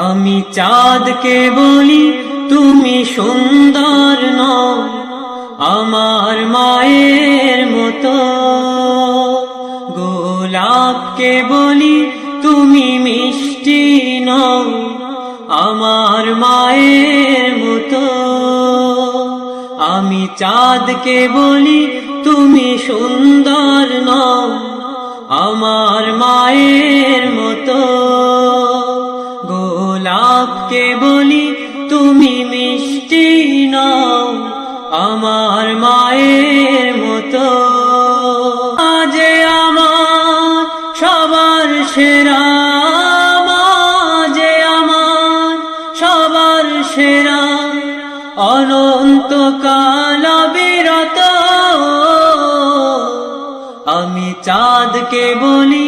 আমি চাঁদকে বলি তুমি সুন্দর নও আমার মায়ের মতো, গোলাপকে বলি তুমি মিষ্টি নও আমার মায়ের মতো। আমি চাঁদকে বলি তুমি সুন্দর নও আমার মায়ের মতো, গোলাপকে বলি তুমি মিষ্টি নও আমার মায়ের মতো। আজ আমার সবার সেরা, আজ আমার সবার সেরা, অনন্তকাল বিরত। আমি চাঁদকে বলি